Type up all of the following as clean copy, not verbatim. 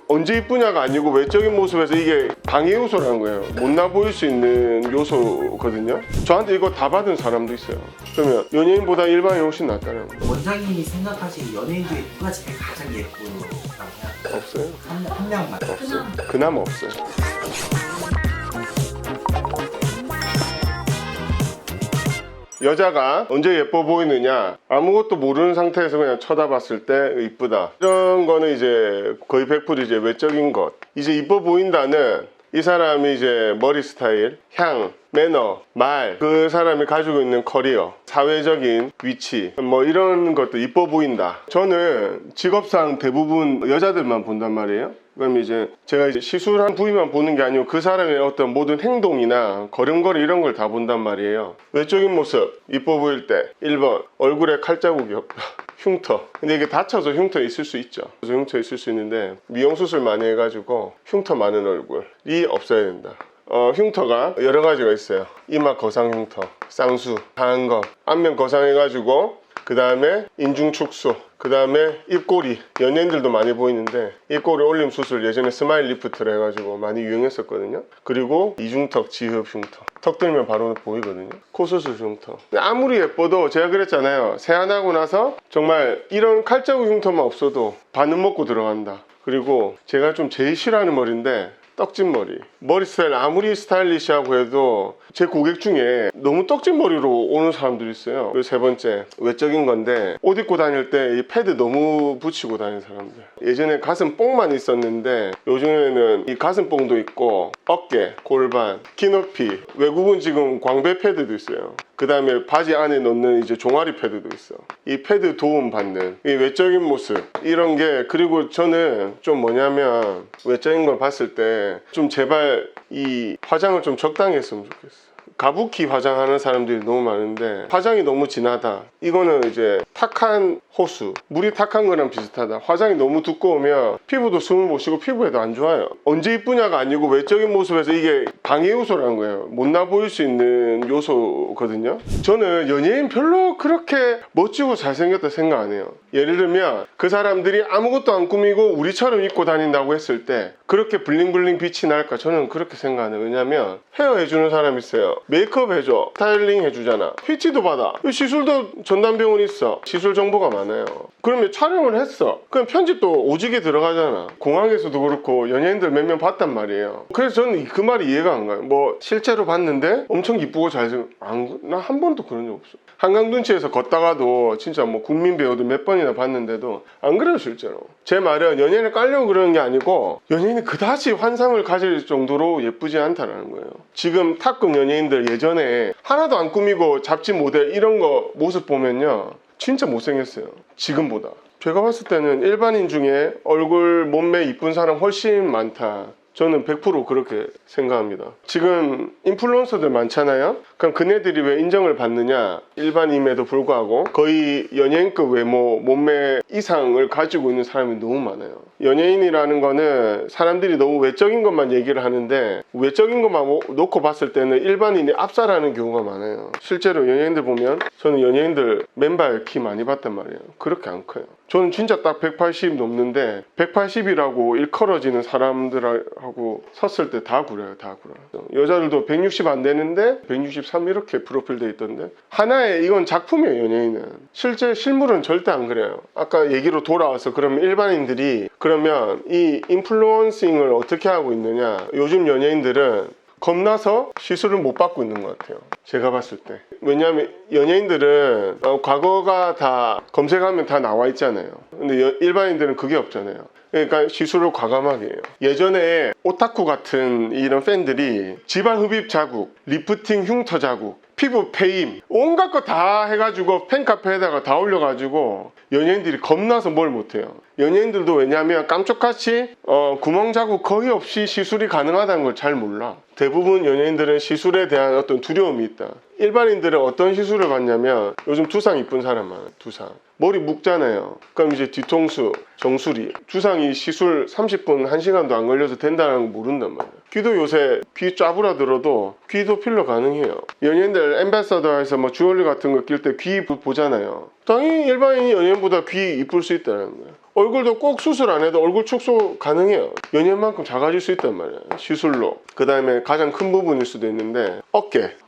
언제 이쁘냐가 아니고 외적인 모습에서 이게 방해 요소라는 거예요. 못나 보일 수 있는 요소거든요. 저한테 이거 다 받은 사람도 있어요. 그러면 연예인보다 일반인이 훨씬 낫다는 거예요. 원장님이 생각하시는 연예인 중에 누가 제일 가장 예쁘다고 해요? 없어요. 한 명만. 없어요. 그나마 없어요. 여자가 언제 예뻐 보이느냐, 아무것도 모르는 상태에서 그냥 쳐다봤을 때 이쁘다, 이런 거는 이제 거의 100% 이제 외적인 것. 이제 이뻐 보인다는 이 사람이 이제 머리 스타일, 향, 매너, 말, 그 사람이 가지고 있는 커리어, 사회적인 위치, 뭐 이런 것도 이뻐 보인다. 저는 직업상 대부분 여자들만 본단 말이에요. 그럼 이제 제가 이제 시술한 부위만 보는 게 아니고 그 사람의 어떤 모든 행동이나 걸음걸이 이런 걸 다 본단 말이에요. 외적인 모습 이뻐 보일 때 1번 얼굴에 칼자국이 없다. 흉터. 근데 이게 다쳐서 흉터 있을 수 있죠. 그래서 흉터 있을 수 있는데 미용수술 많이 해가지고 흉터 많은 얼굴이 없어야 된다. 흉터가 여러 가지가 있어요. 이마 거상 흉터, 쌍수, 하얀 거, 안면 거상해가지고 그 다음에 인중축소, 그 다음에 입꼬리. 연예인들도 많이 보이는데 입꼬리 올림 수술 예전에 스마일 리프트를 해가지고 많이 유행했었거든요. 그리고 이중턱, 지흡 흉터. 턱 들면 바로 보이거든요. 코수술 흉터. 근데 아무리 예뻐도 제가 그랬잖아요. 세안하고 나서 정말 이런 칼자국 흉터만 없어도 반은 먹고 들어간다. 그리고 제가 좀 제일 싫어하는 머리인데 떡진 머리. 머리 스타일 아무리 스타일리시하고 해도 제 고객 중에 너무 떡진 머리로 오는 사람들이 있어요. 그리고 세 번째, 외적인 건데 옷 입고 다닐 때 이 패드 너무 붙이고 다니는 사람들. 예전에 가슴 뽕만 있었는데 요즘에는 이 가슴 뽕도 있고 어깨, 골반, 키높이, 외국은 지금 광배 패드도 있어요. 그 다음에 바지 안에 넣는 이제 종아리 패드도 있어. 이 패드 도움 받는 이 외적인 모습 이런 게. 그리고 저는 좀 뭐냐면 외적인 걸 봤을 때 좀 제발 이 화장을 좀 적당히 했으면 좋겠어. 가부키 화장하는 사람들이 너무 많은데 화장이 너무 진하다. 이거는 이제 탁한 호수, 물이 탁한 거랑 비슷하다. 화장이 너무 두꺼우면 피부도 숨을 못 쉬고 피부에도 안 좋아요. 언제 이쁘냐가 아니고 외적인 모습에서 이게 방해 요소라는 거예요. 못나 보일 수 있는 요소거든요. 저는 연예인 별로 그렇게 멋지고 잘생겼다 생각 안 해요. 예를 들면 그 사람들이 아무것도 안 꾸미고 우리처럼 입고 다닌다고 했을 때 그렇게 블링블링 빛이 날까? 저는 그렇게 생각 안 해요. 왜냐면 헤어 해주는 사람 있어요. 메이크업 해줘, 스타일링 해주잖아, PT도 받아, 시술도 전담병원 있어, 시술 정보가 많아요. 그러면 촬영을 했어, 그럼 편집도 오지게 들어가잖아. 공항에서도 그렇고 연예인들 몇 명 봤단 말이에요. 그래서 저는 그 말이 이해가 안 가요. 뭐 실제로 봤는데 엄청 이쁘고 잘생겨, 나 한 번도 그런 적 없어. 한강둔치에서 걷다가도 진짜 뭐 국민 배우들 몇 번이나 봤는데도 안 그래요. 실제로 제 말은 연예인을 깔려고 그러는 게 아니고 연예인이 그다지 환상을 가질 정도로 예쁘지 않다는 거예요. 지금 탑급 연예인들 예전에 하나도 안 꾸미고 잡지 모델 이런 거 모습 보면요 진짜 못생겼어요. 지금보다. 제가 봤을 때는 일반인 중에 얼굴 몸매 이쁜 사람 훨씬 많다. 저는 100% 그렇게 생각합니다. 지금 인플루언서들 많잖아요. 그럼 그네들이 왜 인정을 받느냐? 일반임에도 불구하고 거의 연예인급 외모, 몸매 이상을 가지고 있는 사람이 너무 많아요. 연예인이라는 거는 사람들이 너무 외적인 것만 얘기를 하는데 외적인 것만 놓고 봤을 때는 일반인이 압살하는 경우가 많아요. 실제로 연예인들 보면 저는 연예인들 맨발 키 많이 봤단 말이에요. 그렇게 안 커요. 저는 진짜 딱 180 넘는데 180이라고 일컬어지는 사람들하고 섰을 때 다 구려요. 다 구려요. 여자들도 160 안 되는데 163 이렇게 프로필 돼 있던데 하나의 이건 작품이에요. 연예인은 실제 실물은 절대 안 그래요. 아까 얘기로 돌아와서 그러면 일반인들이 그러면 이 인플루언싱을 어떻게 하고 있느냐. 요즘 연예인들은 겁나서 시술을 못 받고 있는 것 같아요. 제가 봤을 때. 왜냐하면 연예인들은 과거가 다 검색하면 다 나와 있잖아요. 근데 일반인들은 그게 없잖아요. 그러니까 시술을 과감하게 해요. 예전에 오타쿠 같은 이런 팬들이 지방 흡입 자국, 리프팅 흉터 자국, 피부 패임 온갖 거 다 해가지고 팬카페에다가 다 올려가지고 연예인들이 겁나서 뭘 못해요. 연예인들도 왜냐하면 깜짝같이 구멍 자국 거의 없이 시술이 가능하다는 걸 잘 몰라. 대부분 연예인들은 시술에 대한 어떤 두려움이 있다. 일반인들은 어떤 시술을 받냐면 요즘 두상 이쁜 사람 많아요. 두상 머리 묶잖아요. 그럼 이제 뒤통수, 정수리, 두상이 시술 30분, 1시간도 안 걸려서 된다는 거 모른단 말이에요. 귀도 요새 귀 짜부라들어도 귀도 필러 가능해요. 연예인들 앰베서더에서 뭐 주얼리 같은 거 낄 때 귀 보잖아요. 당연히 일반인이 연예인보다 귀 이쁠 수 있다는 거예요. 얼굴도 꼭 수술 안 해도 얼굴 축소 가능해요. 연예인만큼 작아질 수 있단 말이야, 시술로. 그 다음에 가장 큰 부분일 수도 있는데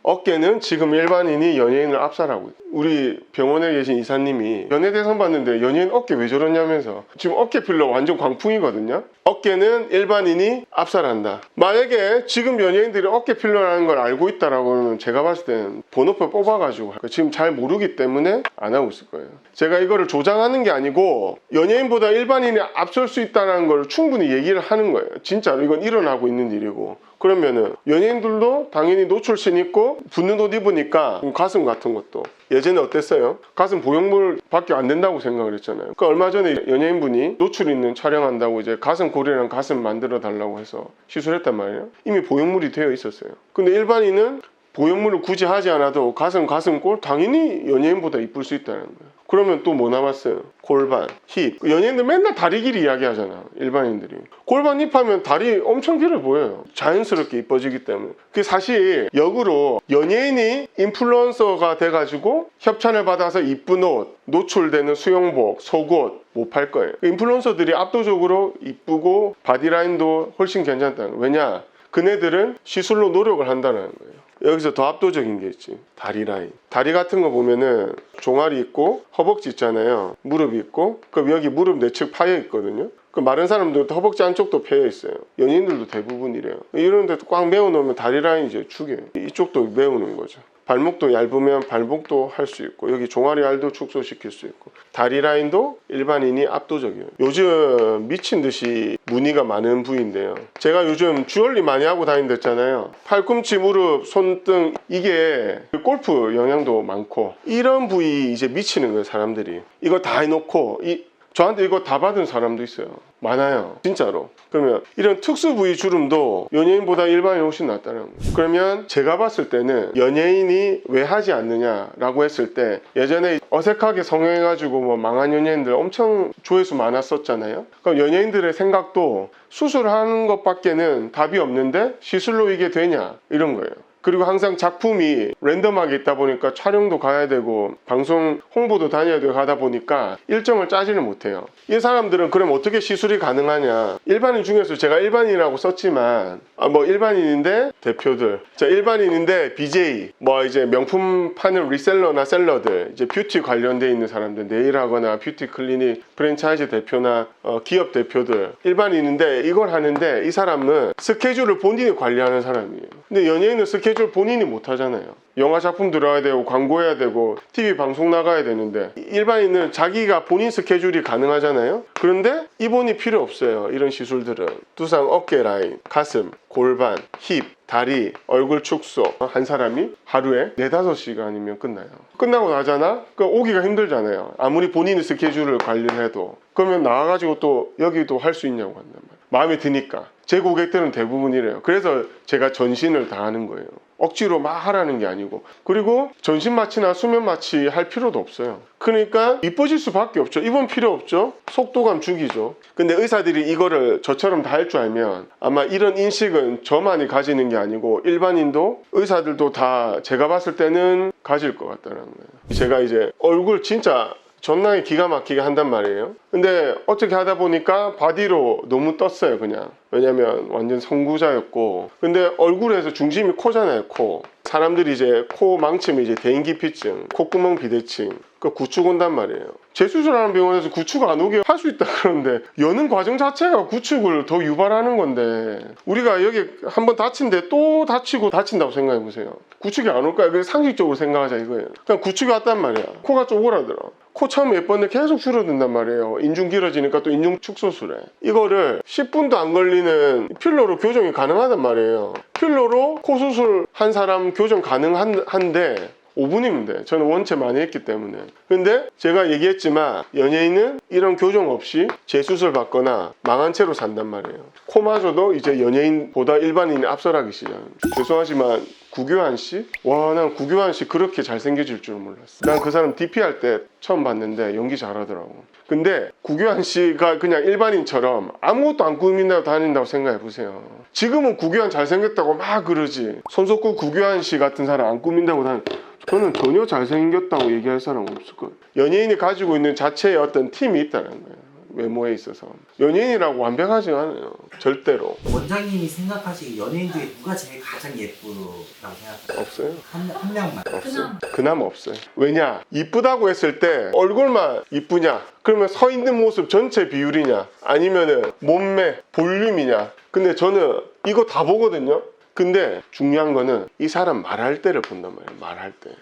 어깨는 지금 일반인이 연예인을 압살하고 있어요. 우리 병원에 계신 이사님이 연예대상 봤는데 연예인 어깨 왜 저러냐면서. 지금 어깨 필러 완전 광풍이거든요. 어깨는 일반인이 압살한다. 만약에 지금 연예인들이 어깨 필러라는 걸 알고 있다라고 하면 제가 봤을 때는 번호표 뽑아가지고 지금 잘 모르기 때문에 안 하고 있을 거예요. 제가 이거를 조장하는 게 아니고 연예인보다 일반인이 앞설 수 있다는 걸 충분히 얘기를 하는 거예요. 진짜로 이건 일어나고 있는 일이고. 그러면은 연예인들도 당연히 노출신 있고 붙는 옷 입으니까 가슴 같은 것도 예전에 어땠어요? 가슴 보형물 밖에 안 된다고 생각을 했잖아요. 그 얼마 전에 연예인분이 노출 있는 촬영한다고 이제 가슴 고리랑 가슴 만들어 달라고 해서 시술했단 말이에요. 이미 보형물이 되어 있었어요. 근데 일반인은 보형물을 굳이 하지 않아도 가슴골 당연히 연예인보다 이쁠 수 있다는 거예요. 그러면 또 뭐 남았어요? 골반, 힙. 연예인들 맨날 다리 길이 이야기하잖아, 일반인들이. 골반, 힙 하면 다리 엄청 길어 보여요. 자연스럽게 이뻐지기 때문에. 그게 사실 역으로 연예인이 인플루언서가 돼가지고 협찬을 받아서 이쁜 옷, 노출되는 수영복, 속옷 못 팔 거예요. 인플루언서들이 압도적으로 이쁘고 바디라인도 훨씬 괜찮다는 거예요. 왜냐? 그네들은 시술로 노력을 한다는 거예요. 여기서 더 압도적인 게 있지. 다리 라인. 다리 같은 거 보면은 종아리 있고 허벅지 있잖아요. 무릎이 있고 그럼 여기 무릎 내측 파여 있거든요. 그 마른 사람들도 허벅지 안쪽도 패여 있어요. 연예인들도 대부분 이래요. 이런 데도 꽉 메워놓으면 다리 라인 이제 죽여요. 이쪽도 메우는 거죠. 발목도 얇으면 발목도 할 수 있고 여기 종아리 알도 축소시킬 수 있고 다리 라인도 일반인이 압도적이에요. 요즘 미친 듯이 무늬가 많은 부위인데요. 제가 요즘 주얼리 많이 하고 다닌댔잖아요. 팔꿈치, 무릎, 손등 이게 골프 영향도 많고 이런 부위 이제 미치는 거예요, 사람들이. 이거 다 해놓고 저한테 이거 다 받은 사람도 있어요. 많아요, 진짜로. 그러면 이런 특수 부위 주름도 연예인보다 일반인이 훨씬 낫다는 거예요. 그러면 제가 봤을 때는 연예인이 왜 하지 않느냐라고 했을 때 예전에 어색하게 성형해가지고 뭐 망한 연예인들 엄청 조회수 많았었잖아요. 그럼 연예인들의 생각도 수술하는 것밖에는 답이 없는데 시술로 이게 되냐 이런 거예요. 그리고 항상 작품이 랜덤하게 있다 보니까 촬영도 가야 되고 방송 홍보도 다녀야 되고 하다 보니까 일정을 짜지는 못해요. 이 사람들은 그럼 어떻게 시술이 가능하냐. 일반인 중에서 제가 일반인이라고 썼지만 뭐 일반인인데 대표들, 일반인인데 BJ, 뭐 이제 명품 파는 리셀러나 셀러들, 이제 뷰티 관련돼 있는 사람들, 네일하거나 뷰티 클리닉 프랜차이즈 대표나 기업 대표들 일반인인데 이걸 하는데 이 사람은 스케줄을 본인이 관리하는 사람이에요. 근데 연예인은 스케줄 본인이 못 하잖아요. 영화 작품 들어야 되고 광고해야 되고 TV 방송 나가야 되는데 일반인은 자기가 본인 스케줄이 가능하잖아요. 그런데 입원이 필요 없어요. 이런 시술들은 두상, 어깨 라인, 가슴, 골반, 힙, 다리, 얼굴 축소 한 사람이 하루에 4-5시간이면 끝나요. 끝나고 나잖아? 그럼 오기가 힘들잖아요. 아무리 본인의 스케줄을 관리를 해도. 그러면 나와가지고 또 여기도 할 수 있냐고 한단 말이에요. 마음에 드니까. 제 고객들은 대부분 이래요. 그래서 제가 전신을 다 하는 거예요. 억지로 막 하라는 게 아니고. 그리고 전신 마취나 수면 마취 할 필요도 없어요. 그러니까 이뻐질 수밖에 없죠. 입원 필요 없죠. 속도감 죽이죠. 근데 의사들이 이거를 저처럼 다 할 줄 알면 아마 이런 인식은 저만이 가지는 게 아니고 일반인도 의사들도 다 제가 봤을 때는 가질 것 같다는 거예요. 제가 이제 얼굴 진짜 존나게 기가 막히게 한단 말이에요. 근데 어떻게 하다 보니까 바디로 너무 떴어요, 그냥. 왜냐면 완전 선구자였고. 근데 얼굴에서 중심이 코잖아요, 코. 사람들이 이제 코 망치면 이제 대인기피증, 콧구멍 비대칭, 그 구축 온단 말이에요. 재수술하는 병원에서 구축 안 오게 할 수 있다 그러는데 여는 과정 자체가 구축을 더 유발하는 건데 우리가 여기 한번 다친데 또 다치고 다친다고 생각해 보세요. 구축이 안 올까요? 그게 상식적으로 생각하자 이거예요. 그냥 구축이 왔단 말이야. 코가 쪼그라들어. 코 처음에 예뻤는데 계속 줄어든단 말이에요. 인중 길어지니까 또 인중 축소술해. 이거를 10분도 안 걸리는 필러로 교정이 가능하단 말이에요. 필러로 코 수술 한 사람 교정 가능한데 5분이면 돼. 저는 원체 많이 했기 때문에. 근데 제가 얘기했지만 연예인은 이런 교정 없이 재수술 받거나 망한 채로 산단 말이에요. 코마저도 이제 연예인보다 일반인이 앞서가기 시작합니다. 죄송하지만 구교환 씨? 와, 난 구교환 씨 그렇게 잘생겨질 줄 몰랐어. 난 그 사람 DP 할 때 처음 봤는데 연기 잘하더라고. 근데 구교환 씨가 그냥 일반인처럼 아무것도 안 꾸민다고 다닌다고 생각해 보세요. 지금은 구교환 잘생겼다고 막 그러지. 손석구 구교환 씨 같은 사람 안 꾸민다고 저는 전혀 잘생겼다고 얘기할 사람 없을 거예요. 연예인이 가지고 있는 자체의 어떤 팀이 있다는 거예요. 외모에 있어서. 연예인이라고 완벽하지 않아요. 절대로. 원장님이 생각하시기 연예인 중에 누가 제일 가장 예쁘다고 생각하세요? 없어요. 한 명만. 없어요. 그나마 없어요. 왜냐? 이쁘다고 했을 때 얼굴만 이쁘냐? 그러면 서 있는 모습 전체 비율이냐? 아니면은 몸매, 볼륨이냐? 근데 저는 이거 다 보거든요. 근데 중요한 거는 이 사람 말할 때를 본단 말이에요.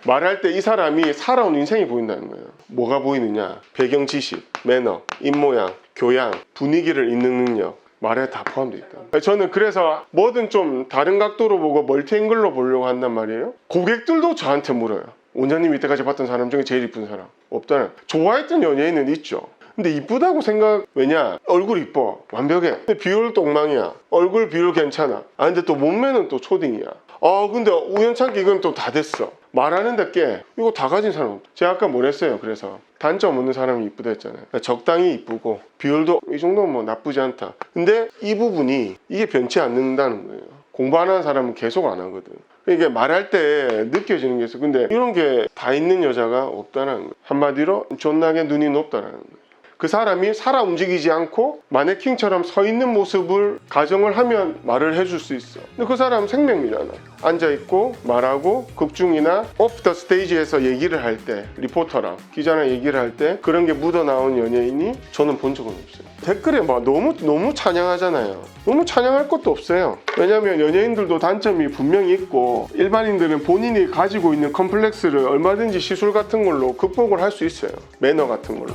말할 때 이 사람이 살아온 인생이 보인다는 거예요. 뭐가 보이느냐? 배경 지식, 매너, 입모양, 교양, 분위기를 읽는 능력, 말에 다 포함되어 있다. 저는 그래서 뭐든 좀 다른 각도로 보고 멀티앵글로 보려고 한단 말이에요. 고객들도 저한테 물어요. 원장님 이때까지 봤던 사람 중에 제일 이쁜 사람 없다는. 좋아했던 연예인은 있죠. 근데 이쁘다고 생각. 왜냐? 얼굴 이뻐, 완벽해. 근데 비율도 엉망이야. 얼굴 비율 괜찮아. 근데 또 몸매는 또 초딩이야. 근데 우연찮게 이건 또 다 됐어. 말하는데 꽤 이거 다 가진 사람 없다. 제가 아까 뭐랬어요. 그래서 단점 없는 사람이 이쁘다 했잖아요. 그러니까 적당히 이쁘고 비율도 이 정도면 뭐 나쁘지 않다. 근데 이 부분이 이게 변치 않는다는 거예요. 공부 안 하는 사람은 계속 안 하거든. 이게 말할 때 느껴지는 게 있어. 근데 이런 게 다 있는 여자가 없다는 거예요. 한마디로 존나게 눈이 높다는 거예요. 그 사람이 살아 움직이지 않고 마네킹처럼 서 있는 모습을 가정을 하면 말을 해줄 수 있어. 근데 그 사람 생명이잖아. 앉아있고 말하고 극중이나 오프 더 스테이지에서 얘기를 할 때, 리포터랑 기자랑 얘기를 할 때 그런 게 묻어나온 연예인이 저는 본 적은 없어요. 댓글에 막 너무 찬양하잖아요. 너무 찬양할 것도 없어요. 왜냐면 연예인들도 단점이 분명히 있고 일반인들은 본인이 가지고 있는 컴플렉스를 얼마든지 시술 같은 걸로 극복을 할 수 있어요. 매너 같은 걸로.